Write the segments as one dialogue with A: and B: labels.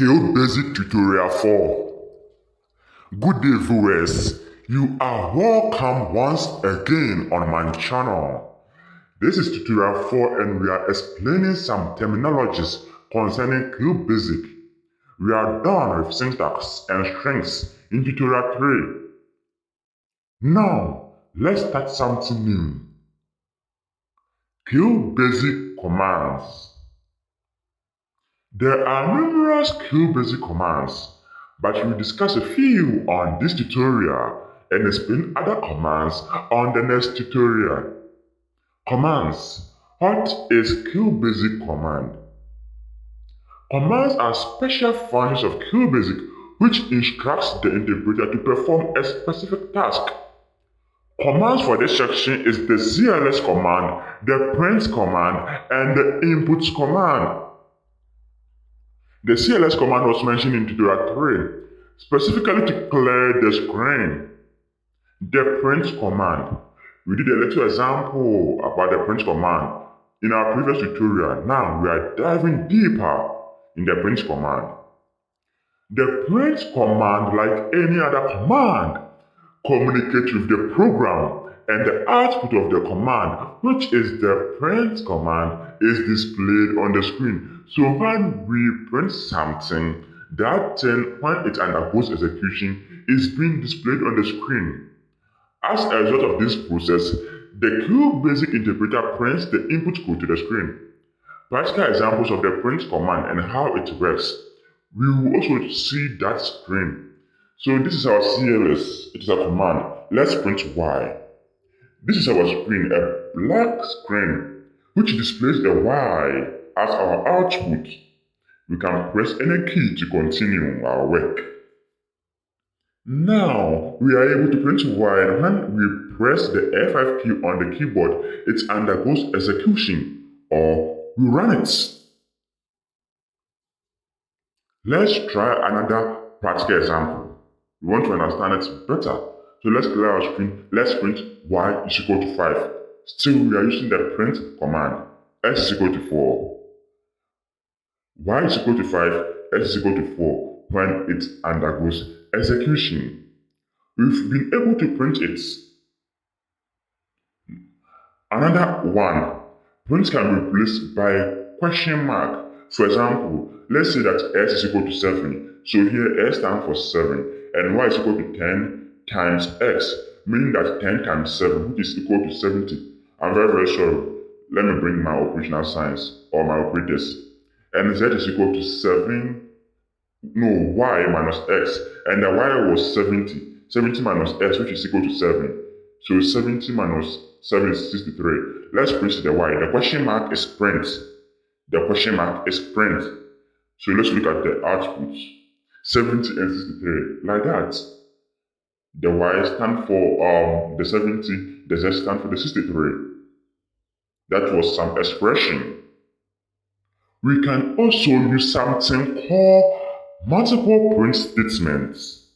A: Qbasic Tutorial 4. Good day viewers, you are welcome once again on my channel. This is Tutorial 4 and we are explaining some terminologies concerning Qbasic. We are done with syntax and strings in Tutorial 3. Now, let's start something new. Qbasic commands. There are numerous Qbasic commands, but we will discuss a few on this tutorial and explain other commands on the next tutorial. Commands. What is Qbasic command? Commands are special functions of Qbasic which instructs the interpreter to perform a specific task. Commands for this section is the CLS command, the print command, and the input command. The CLS command was mentioned in Tutorial 3, specifically to clear the screen. The print command. We did a little example about the print command in our previous tutorial. Now we are diving deeper in the print command. The print command, like any other command, communicates with the program, and the output of the command, which is the print command, is displayed on the screen. So when we print something, that thing, when it undergoes execution, is being displayed on the screen. As a result of this process, the Qbasic interpreter prints the input code to the screen. Practical examples of the print command and how it works. We will also see that screen. So this is our CLS, it is a command. Let's print Y. This is our screen, a black screen, which displays the Y as our output. We can press any key to continue our work. Now, we are able to print Y, and when we press the F5 key on the keyboard, it undergoes execution, or we run it. Let's try another practical example. We want to understand it better. So let's clear our screen. Let's print Y is equal to 5. Still, we are using the print command. S is equal to 4. Y is equal to 5. S is equal to 4 when it undergoes execution. We've been able to print it. Another one. Print can be replaced by a question mark. For example, let's say that S is equal to 7. So here S stands for 7. And Y is equal to 10 times X, meaning that 10 times 7, which is equal to 70. I'm very sorry. Let me bring my operational signs or my operators. And Z is equal to 7, no, Y minus X. And the Y was 70. 70 minus X, which is equal to 7. So 70 minus 7 is 63. Let's print the Y. The question mark is print. The question mark is print. So let's look at the output. 70 and 63, like that. The Y stand for the 70, the Z stand for the 63. That was some expression. We can also use something called multiple print statements.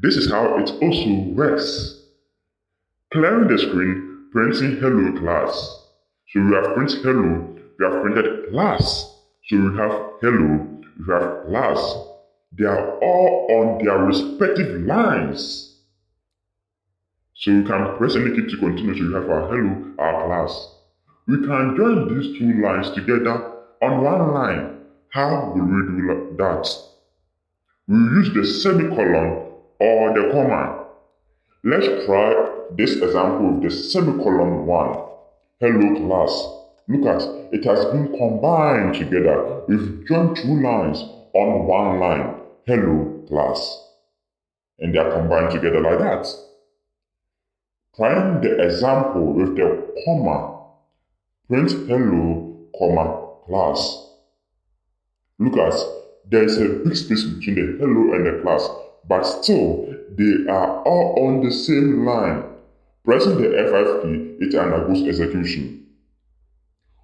A: This is how it also works. Clearing the screen, printing hello class. So we have printed hello, we have printed class. So we have hello, we have class. They are all on their respective lines. So you can press any key to continue, so you have our hello, our class. We can join these two lines together on one line. How will we do that? We will use the semicolon or the comma. Let's try this example with the semicolon one. Hello class. Look at it has been combined together. We've joined two lines on one line. Hello class. And they are combined together like that. Trying the example with the comma. Print hello, comma, class. Look at, there is a big space between the hello and the class, but still, they are all on the same line. Pressing the F5 key, it undergoes execution.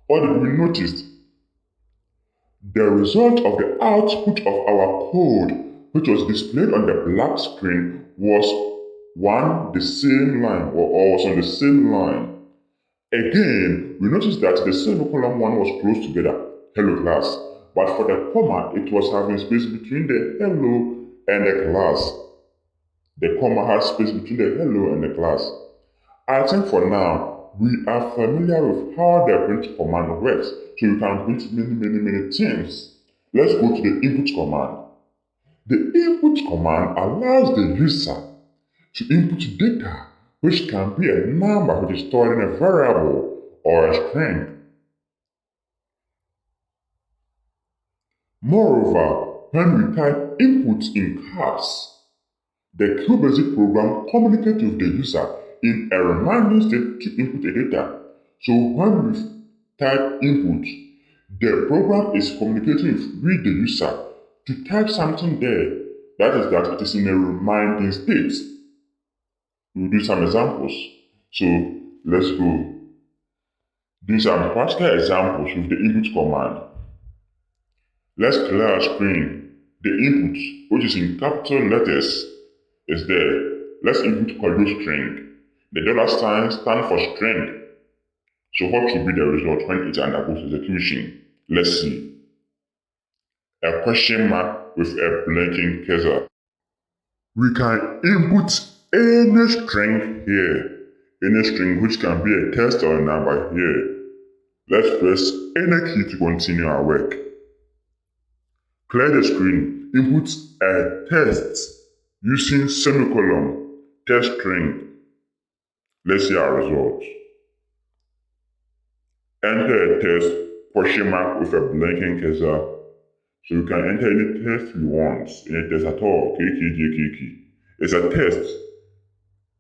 A: What did we notice? The result of the output of our code, which was displayed on the black screen, was the same line, or was on the same line. Again, we noticed that the semicolon one was close together, hello class, but for the comma, it was having space between the hello and the class. The comma has space between the hello and the class. I think for now, we are familiar with how the print command works, so you can print many things. Let's go to the input command. The input command allows the user to input data, which can be a number which is stored in a variable or a string. Moreover, when we type input in caps, the Qbasic program communicates with the user in a reminding state to input the data. So when we type input, the program is communicating with the user to type something there. That is that it is in a reminding state. We'll do some examples. So let's go. Do some practical examples with the input command. Let's clear our screen. The input, which is in capital letters, is there. Let's input quadro string. The $sign stands for string. So what should be the result when it undergoes execution? Let's see. A question mark with a blinking cursor. We can input any string here. Any string which can be a text or a number here. Let's press any key to continue our work. Clear the screen. Input a text using semicolon, text string. Let's see our results. Enter a text question mark with a blinking cursor. So you can enter any text you want, any text at all, KKJKK. It's a test.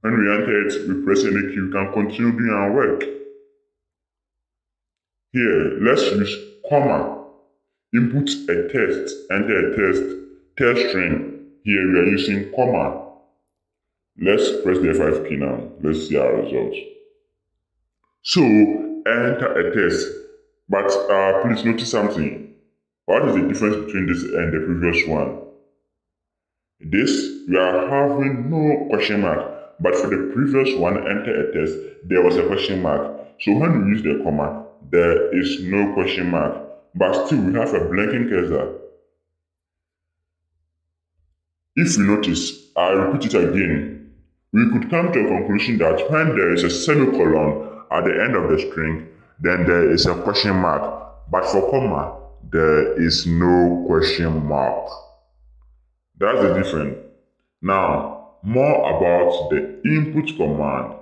A: When we enter it, we press any key, we can continue doing our work. Here, let's use comma. Input a text, enter a text string. Here we are using comma. Let's press the F5 key now. Let's see our results. So, enter a text. But please notice something. What is the difference between this and the previous one? This, we are having no question mark, but for the previous one, enter a text, there was a question mark. So when we use the comma, there is no question mark, but still we have a blinking cursor. If you notice, I'll repeat it again. We could come to a conclusion that when there is a semicolon at the end of the string, then there is a question mark, but for comma, there is no question mark. That's the difference. Now, more about the input command.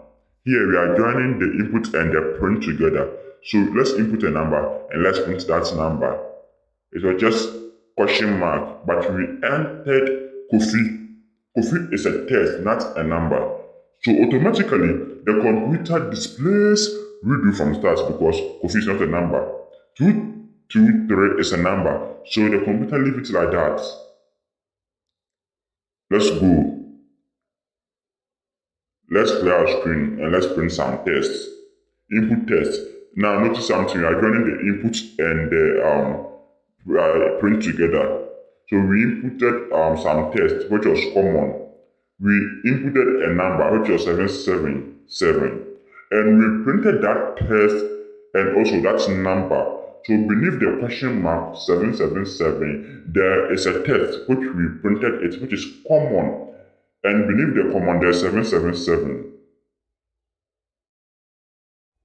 A: Here we are joining the input and the print together. So let's input a number and let's print that number. It was just question mark, but we entered Kofi. Kofi is a text, not a number. So automatically, the computer displays redo from start because Kofi is not a number. 223 is a number, so the computer leaves it like that. Let's go. Let's clear our screen and let's print some tests. Input test. Now notice something, we are joining the input and the print together. So we inputted some text which was common. We inputted a number which was 777. And we printed that text and also that number. So beneath the question mark 777, there is a text which we printed it, which is common. And beneath the command, there's 777.